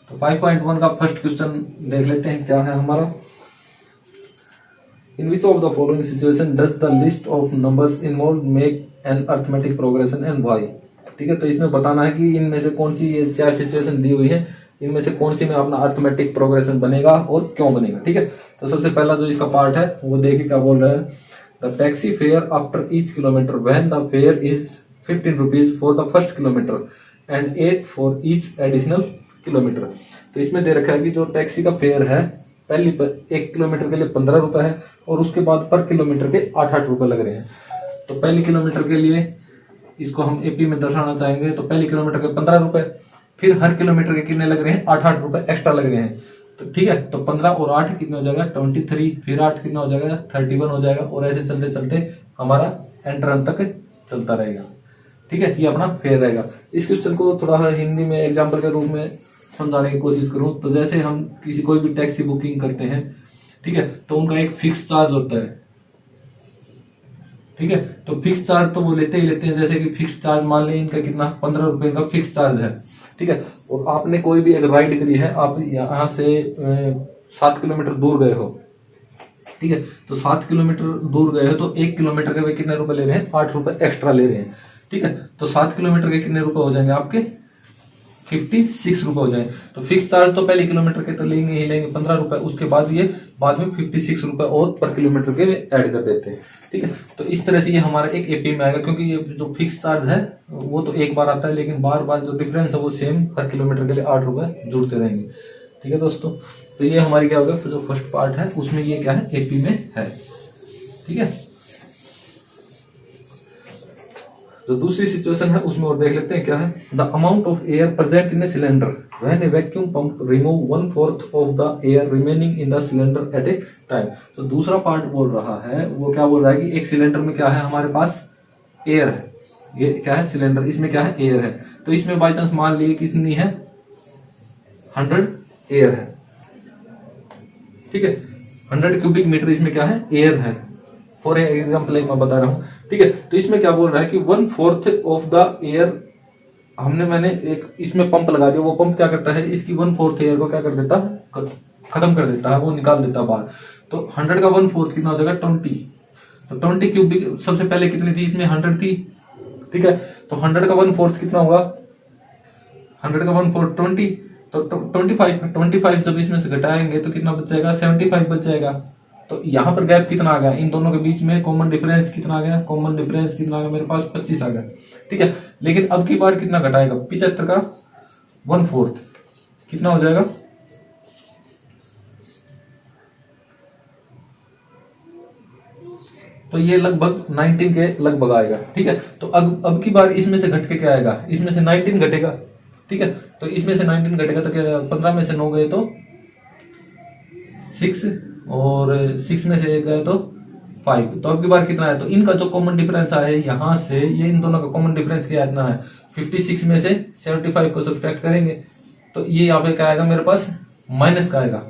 तो 5.1 का first question देख लेते हैं क्या है हमारा। In which of the following situation does the list of numbers involve make an arithmetic progression and why. ठीक है, तो इसमें बताना है कि इनमें से कौन सी, ये 4 सिचुएशन दी हुई है, इनमें से कौन सी में अपना अर्थमेटिक प्रोग्रेशन बनेगा और क्यों बनेगा। ठीक है, तो सबसे पहला जो इसका पार्ट है वो देखिए क्या बोल रहा है। The taxi fare after each kilometre when the fair is 15 rupees for the first kilometre and 8 for each additional kilometre. तो इसमें दे रखा है कि जो टैक्सी का फेयर है पहली पर 1 किलोमीटर के लिए 15 रुपए है और उसके बाद पर किलोमीटर के 8-8 रुपए लग रहे हैं। तो पहली किलोमीटर के लिए इसको हम एपी में दर्शाना चाहेंगे तो पहली किलोमीटर के 15 रुपए, फिर हर किलोमीटर के कितने लग रहे हैं, 8-8 रुपए एक्स्ट्रा लग रहे हैं। तो ठीक है, तो 15 और 8 कितना हो जाएगा 23, फिर 8 कितना हो जाएगा 31 हो जाएगा, और ऐसे चलते चलते हमारा एंड तक चलता रहेगा। ठीक है, ये अपना फेयर रहेगा। इस क्वेश्चन को थोड़ा हिंदी में एग्जाम्पल के रूप में समझाने की कोशिश करूं तो जैसे हम किसी कोई भी टैक्सी बुकिंग करते हैं, ठीक है, तो उनका एक फिक्स चार्ज होता है। ठीक है, तो फिक्स चार्ज तो वो लेते ही लेते हैं, जैसे कि फिक्स चार्ज मान लें इनका कितना 15 रुपए का फिक्स चार्ज है। ठीक है, और आपने कोई भी एक राइड करी है, आप यहाँ से 7 किलोमीटर दूर गए हो। ठीक है, तो 7 किलोमीटर दूर गए हो तो 1 किलोमीटर के वे कितने रुपए ले रहे हैं, 8 रुपए एक्स्ट्रा ले रहे हैं। ठीक है, तो 7 किलोमीटर के कितने रुपए हो जाएंगे आपके 56 रुपए हो जाए। तो फिक्स चार्ज तो पहले किलोमीटर के तो लेंगे ही लेंगे 15 रुपए, उसके बाद ये बाद में 56 रुपए और पर किलोमीटर के ऐड कर देते हैं। ठीक है, तो इस तरह से ये हमारा एक एपी में आएगा, क्योंकि ये जो फिक्स चार्ज है वो तो एक बार आता है, लेकिन बार बार जो डिफरेंस है वो सेम हर किलोमीटर के लिए 8 रुपए जुड़ते रहेंगे। ठीक है दोस्तों, तो ये हमारी क्या होगा, जो फर्स्ट पार्ट है उसमें ये क्या है, एपी में है। ठीक है, जो दूसरी सिचुएशन है उसमें और देख लेते हैं क्या है। The amount of air present in a cylinder when A vacuum pump remove 1/4 of the air remaining in the cylinder eight A time. तो दूसरा पार्ट बोल रहा है, वो क्या बोल रहा है कि एक सिलेंडर में क्या है, हमारे पास एयर है, ये क्या है सिलेंडर, इसमें क्या है एयर है। तो इसमें बाई चांस मान लिए कितनी है 100 एयर है। ठीक है, 100 क्यूबिक मीटर इसमें क्या है एयर है, फॉर एग्जाम्पल मैं बता रहा हूं। ठीक है, तो इसमें क्या बोल रहा है कि 1/4 ऑफ द एयर मैंने एक इसमें पंप लगा दिया, वो पंप क्या करता है, इसकी 1/4 एयर को क्या कर देता है, खत्म कर देता है, वो निकाल देता है बाहर। तो 100 का 1/4 कितना हो जाएगा 20। तो 20 क्यूबिक सबसे पहले कितनी थी, इसमें 100 थी। ठीक है, तो 100 का 1/4 कितना होगा, 100 का 1/4 20, तो 25 जब इसमें से घटाएंगे तो कितना बच जाएगा 75 बच जाएगा। तो यहाँ पर गैप कितना आ गया, इन दोनों के बीच में कॉमन डिफरेंस कितना आ गया, कॉमन डिफरेंस कितना आ गया मेरे पास 25 आ गया। ठीक है, लेकिन अब की बार कितना घटाएगा, 75 का 1/4 कितना हो जाएगा, तो ये लगभग 19 के लगभग आएगा। ठीक है, तो अब की बार इसमें से घट के क्या आएगा, इसमें से 19 घटेगा। ठीक है, तो इसमें से 19 घटेगा तो क्या, 15 में से 9 गए तो 6, और 6 में से गए तो 5, तो अब की बार कितना है, तो इनका जो कॉमन डिफरेंस आया है यहां से, ये इन दोनों का कॉमन डिफरेंस क्या इतना है 56 में से 75 को सब्ट्रैक्ट करेंगे तो ये यहाँ पे क्या आएगा मेरे पास माइनस का आएगा।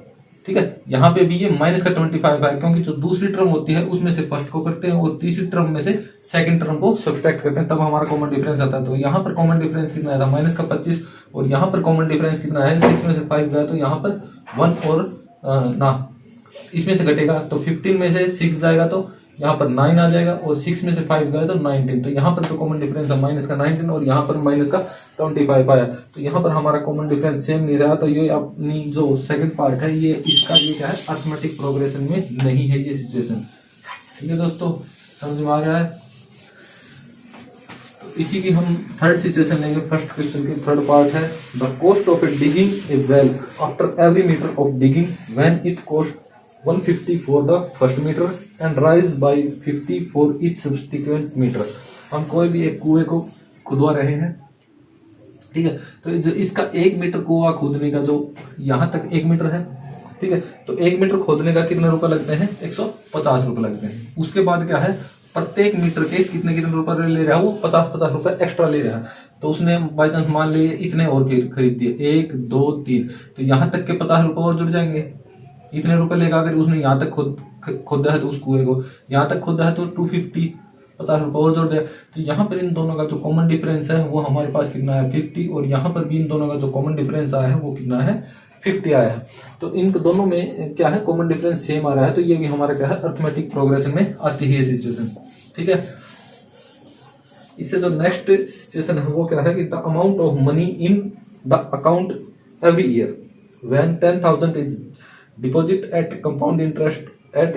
ठीक है, यहाँ पे भी ये माइनस का 25 है, क्योंकि जो दूसरी टर्म होती है उसमें से फर्स्ट को करते हैं और तीसरी टर्म में से सेकंड टर्म को सब्ट्रैक्ट करते हैं, तब हमारा कॉमन डिफरेंस आता है। तो यहाँ पर कॉमन डिफरेंस कितना आया था माइनस का 25, और यहाँ पर कॉमन डिफरेंस कितना है 6 में से 5 गया तो यहाँ पर 1 और इसमें से घटेगा तो 15 में से 6 जाएगा तो यहाँ पर 9 आ जाएगा, और 6 में से 5 गए तो 19। तो यहाँ पर जो कॉमन डिफरेंस है माइनस का 19 और यहाँ पर माइनस का 25 आया। तो यहाँ पर हमारा कॉमन डिफरेंस सेम नहीं रहा, तो ये अपनी जो सेकंड पार्ट है ये इसका ये क्या है अर्थमेटिक प्रोग्रेशन में नहीं है ये सिचुएशन। ठीक है दोस्तों, समझ में आ गया है। तो इसी की हम थर्ड सिचुएशन लेंगे। फर्स्ट क्वेश्चन की थर्ड पार्ट है the cost of a digging a well after every metre of digging when it cost 150 for the first meter and rise by 50 for each subsequent meter। हम कोई भी एक कुएं को खुदवा रहे हैं। ठीक है, तो जो इसका 1 मीटर कुआं खोदने का जो यहाँ तक 1 मीटर है, ठीक है, तो 1 मीटर खोदने का कितने रुपए लगते हैं 150 रुपए लगते हैं। उसके बाद क्या है प्रत्येक मीटर के कितने कितने रुपए ले रहा है वो 50 रुपए एक्स्ट्रा ले रहा है। तो उसने बाई चांस मान लिए इतने और खरीद दिए 1 2 3, तो यहाँ तक के 50 रुपए और जुड़ जाएंगे। इतने रुपए लेगा, अगर उसने यहाँ तक खोदा है तो उस कुएं को यहाँ तक खोदा है तो 250, 50 रुपये और जोड़ दिया। तो यहाँ पर इन दोनों का जो कॉमन डिफरेंस है वो हमारे पास कितना है 50, और यहाँ पर भी इन दोनों का जो कॉमन डिफरेंस आया है वो कितना है 50 आया है। तो इन दोनों में क्या है कॉमन डिफरेंस सेम आ रहा है, तो ये भी हमारा क्या है अर्थमेटिक प्रोग्रेशन में आती है ये सिचुएशन। ठीक है, इससे जो नेक्स्ट सिचुएशन है वो क्या है कि the amount of money in the account every year when 10,000 is deposit eight compound interest eight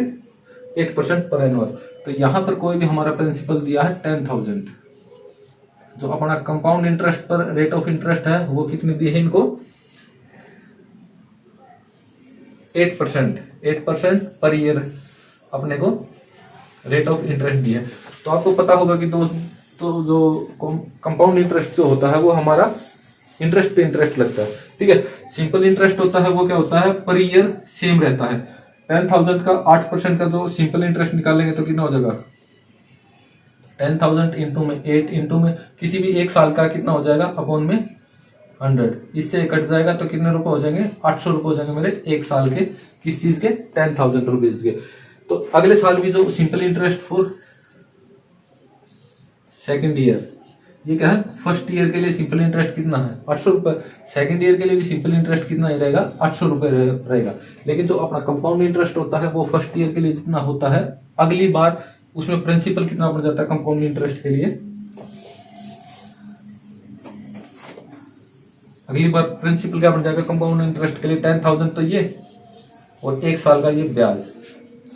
8% पर एनुअल। तो यहां पर कोई भी हमारा प्रिंसिपल दिया है 10,000, जो अपना कंपाउंड इंटरेस्ट पर रेट ऑफ इंटरेस्ट है वो कितनी दी है इनको 8% पर ईयर अपने को रेट ऑफ इंटरेस्ट दी है। तो आपको पता होगा कि तो जो कंपाउंड इंटरेस्ट जो होता है वो हमारा इंटरेस्ट पे इंटरेस्ट लगता है। ठीक है, सिंपल इंटरेस्ट होता है वो क्या होता है पर ईयर सेम रहता है। 10,000 का 8% का जो सिंपल इंटरेस्ट निकालेंगे तो कितना हो जाएगा 10,000 इंटू में 8 इंटू में किसी भी एक साल का कितना हो जाएगा अपॉन में 100, इससे कट जाएगा तो कितने रुपए हो जाएंगे 800 रुपए हो जाएंगे मेरे एक साल के, किस चीज के 10,000 रुपीज के। तो अगले साल भी जो simple interest for second year, ये क्या है फर्स्ट ईयर के लिए सिंपल इंटरेस्ट कितना है 800 रुपए, सेकेंड ईयर के लिए भी सिंपल इंटरेस्ट कितना ही रहेगा 800 रुपए रहेगा। लेकिन जो अपना कंपाउंड इंटरेस्ट होता है वो फर्स्ट ईयर के लिए जितना होता है अगली बार उसमें प्रिंसिपल कितना बढ़ जाता है कंपाउंड इंटरेस्ट के लिए, अगली बार प्रिंसिपल क्या बन जाएगा कंपाउंड इंटरेस्ट के लिए 10,000 तो ये और एक साल का ये ब्याज,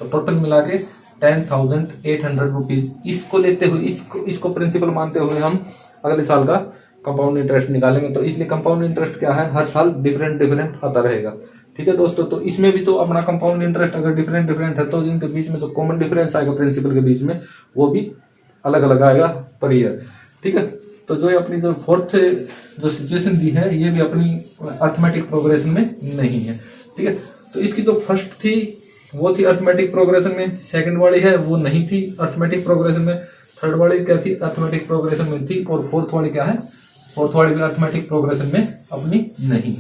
तो टोटल मिला के 10,800 रुपीज। इसको लेते हुए इसको प्रिंसिपल मानते हुए हम अगले साल का कंपाउंड इंटरेस्ट निकालेंगे। तो इसलिए कंपाउंड इंटरेस्ट क्या है हर साल डिफरेंट आता रहेगा। ठीक है दोस्तों, तो इसमें भी जो अपना कंपाउंड इंटरेस्ट अगर डिफरेंट है तो इनके बीच में जो कॉमन डिफरेंस आएगा प्रिंसिपल के बीच में वो भी अलग अलग आएगा पर ईयर। ठीक है, तो जो अपनी जो फोर्थ जो सिचुएशन दी है ये भी अपनी अर्थमेटिक प्रोग्रेशन में नहीं है। ठीक है, तो इसकी जो फर्स्ट थी वो थी अर्थमेटिक प्रोग्रेशन में, सेकंड वाली है वो नहीं थी अर्थमेटिक प्रोग्रेशन में, थर्ड वाली क्या थी अर्थमेटिक प्रोग्रेशन में थी, और फोर्थ वाली क्या है फोर्थ वाली भी अर्थमेटिक प्रोग्रेशन में अपनी नहीं।